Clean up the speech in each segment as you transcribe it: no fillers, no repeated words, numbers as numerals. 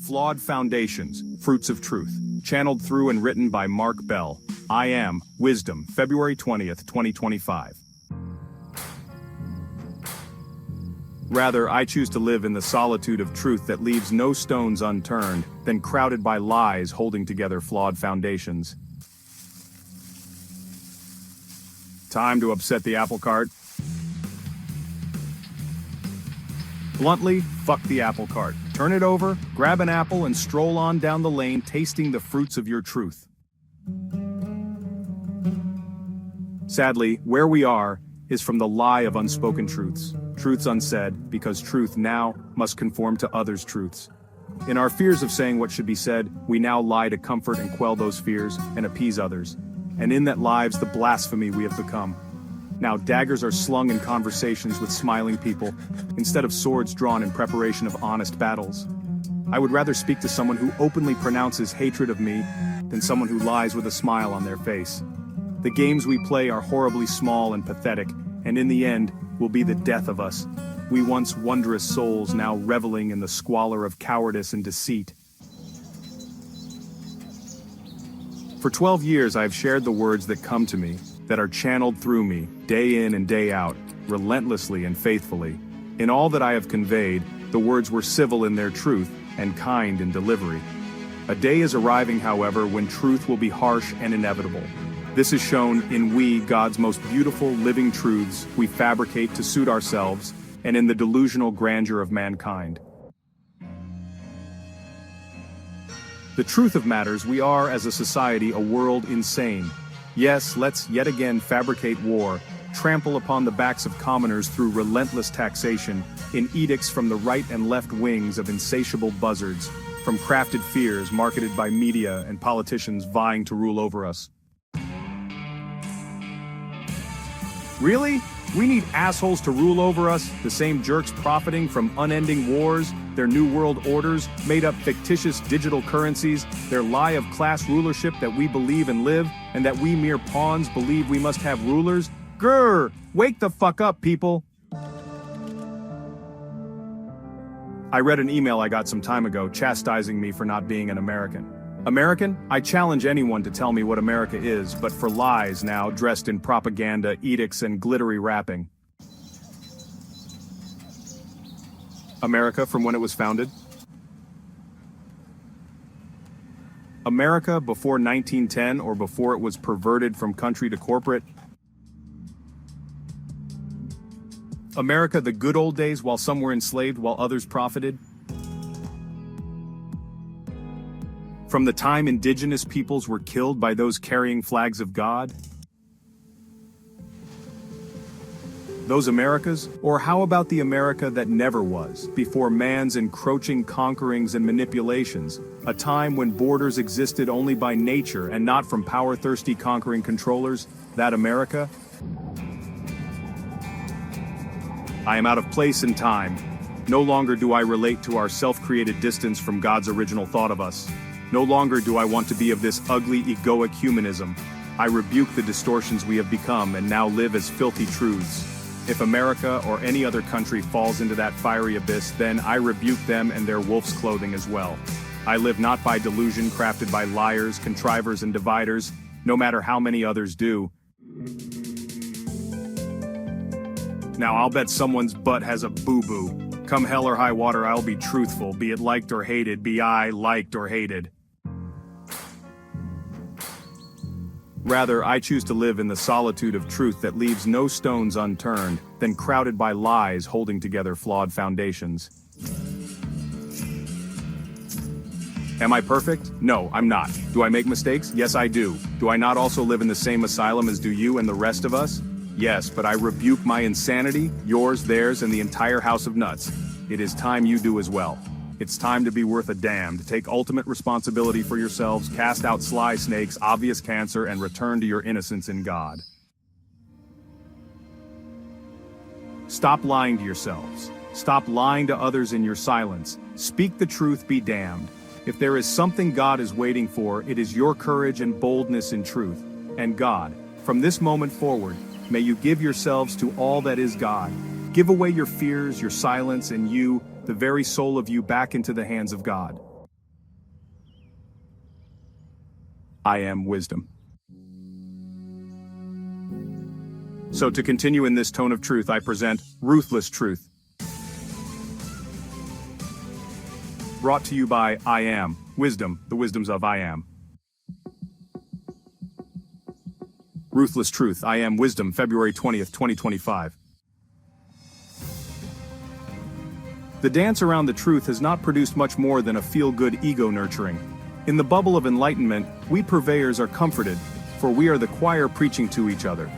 Flawed Foundations, Fruits of Truth, channeled through and written by Mark Bell. I am Wisdom, February 20th, 2025. Rather, I choose to live in the solitude of truth that leaves no stones unturned, than crowded by lies holding together flawed foundations. Time to upset the apple cart. Bluntly, fuck the apple cart. Turn it over, grab an apple, and stroll on down the lane, tasting the fruits of your truth. Sadly, where we are is from the lie of unspoken truths. Truths unsaid, because truth now must conform to others' truths. In our fears of saying what should be said, we now lie to comfort and quell those fears and appease others. And in that lives the blasphemy we have become. Now daggers are slung in conversations with smiling people, instead of swords drawn in preparation of honest battles. I would rather speak to someone who openly pronounces hatred of me than someone who lies with a smile on their face. The games we play are horribly small and pathetic, and in the end, will be the death of us. We once wondrous souls now reveling in the squalor of cowardice and deceit. For 12 years I have shared the words that come to me, that are channeled through me, day in and day out, relentlessly and faithfully. In all that I have conveyed, the words were civil in their truth, and kind in delivery. A day is arriving, however, when truth will be harsh and inevitable. This is shown in we, God's most beautiful living truths we fabricate to suit ourselves, and in the delusional grandeur of mankind. The truth of matters, we are, as a society, a world insane. Yes, let's yet again fabricate war, trample upon the backs of commoners through relentless taxation, in edicts from the right and left wings of insatiable buzzards, from crafted fears marketed by media and politicians vying to rule over us. Really? We need assholes to rule over us, the same jerks profiting from unending wars, their new world orders, made up fictitious digital currencies, their lie of class rulership that we believe and live, and that we mere pawns believe we must have rulers? Grr! Wake the fuck up, people! I read an email I got some time ago chastising me for not being an American. American? I challenge anyone to tell me what America is, but for lies now dressed in propaganda, edicts, and glittery wrapping. America from when it was founded? America before 1910 or before it was perverted from country to corporate? America the good old days while some were enslaved while others profited? From the time indigenous peoples were killed by those carrying flags of God? Those Americas? Or how about the America that never was, before man's encroaching conquerings and manipulations, a time when borders existed only by nature and not from power-thirsty conquering controllers, that America? I am out of place in time. No longer do I relate to our self-created distance from God's original thought of us. No longer do I want to be of this ugly egoic humanism. I rebuke the distortions we have become and now live as filthy truths. If America or any other country falls into that fiery abyss, then I rebuke them and their wolf's clothing as well. I live not by delusion crafted by liars, contrivers, and dividers, no matter how many others do. Now I'll bet someone's butt has a boo-boo. Come hell or high water, I'll be truthful, be it liked or hated, be I liked or hated. Rather, I choose to live in the solitude of truth that leaves no stones unturned, than crowded by lies holding together flawed foundations. Am I perfect? No, I'm not. Do I make mistakes? Yes, I do. Do I not also live in the same asylum as do you and the rest of us? Yes, but I rebuke my insanity, yours, theirs, and the entire house of nuts. It is time you do as well. It's time to be worth a damn, to take ultimate responsibility for yourselves, cast out sly snakes, obvious cancer, and return to your innocence in God. Stop lying to yourselves. Stop lying to others in your silence. Speak the truth, be damned. If there is something God is waiting for, it is your courage and boldness in truth. And God, from this moment forward, may you give yourselves to all that is God. Give away your fears, your silence, and you, the very soul of you, back into the hands of God. I am wisdom. So to continue in this tone of truth, I present Ruthless Truth. Brought to you by I Am, Wisdom, the wisdoms of I Am. Ruthless Truth, I Am Wisdom, February 20th, 2025. The dance around the truth has not produced much more than a feel-good ego nurturing. In the bubble of enlightenment, we purveyors are comforted, for we are the choir preaching to each other.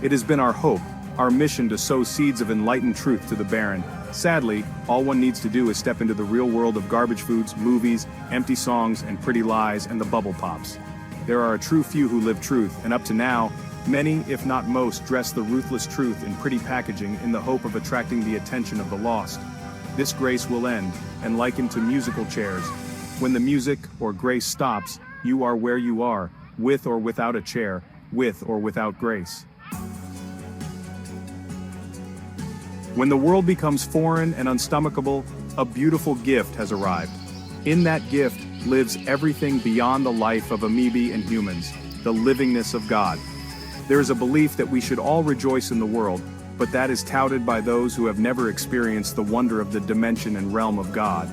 It has been our hope, our mission to sow seeds of enlightened truth to the barren. Sadly, all one needs to do is step into the real world of garbage foods, movies, empty songs, and pretty lies, and the bubble pops. There are a true few who live truth, and up to now, many, if not most, dress the ruthless truth in pretty packaging in the hope of attracting the attention of the lost. This grace will end, and likened to musical chairs. When the music, or grace stops, you are where you are, with or without a chair, with or without grace. When the world becomes foreign and unstomachable, a beautiful gift has arrived. In that gift lives everything beyond the life of amoebae and humans, the livingness of God. There is a belief that we should all rejoice in the world, but that is touted by those who have never experienced the wonder of the dimension and realm of God.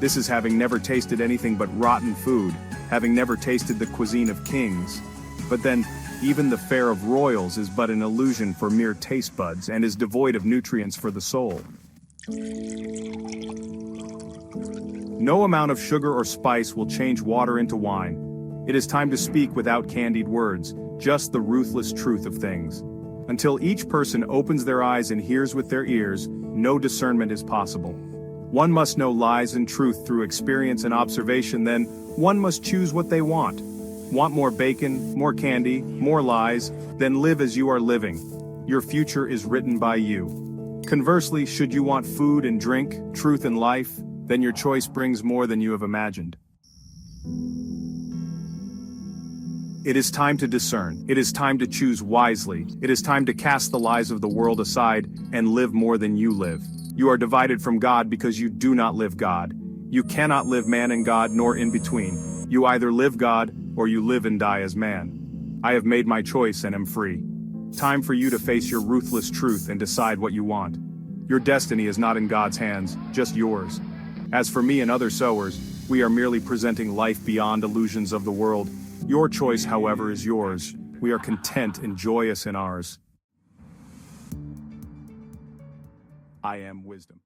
This is having never tasted anything but rotten food, having never tasted the cuisine of kings. But then, even the fare of royals is but an illusion for mere taste buds and is devoid of nutrients for the soul. No amount of sugar or spice will change water into wine. It is time to speak without candied words, just the ruthless truth of things. Until each person opens their eyes and hears with their ears, no discernment is possible. One must know lies and truth through experience and observation, then one must choose what they want. Want more bacon, more candy, more lies? Then live as you are living. Your future is written by you. Conversely, should you want food and drink, truth and life, then your choice brings more than you have imagined. It is time to discern. It is time to choose wisely. It is time to cast the lies of the world aside and live more than you live. You are divided from God because you do not live God. You cannot live man and God nor in between. You either live God or you live and die as man. I have made my choice and am free. Time for you to face your ruthless truth and decide what you want. Your destiny is not in God's hands, just yours. As for me and other sowers, we are merely presenting life beyond illusions of the world. Your choice, however, is yours. We are content and joyous in ours. I am wisdom.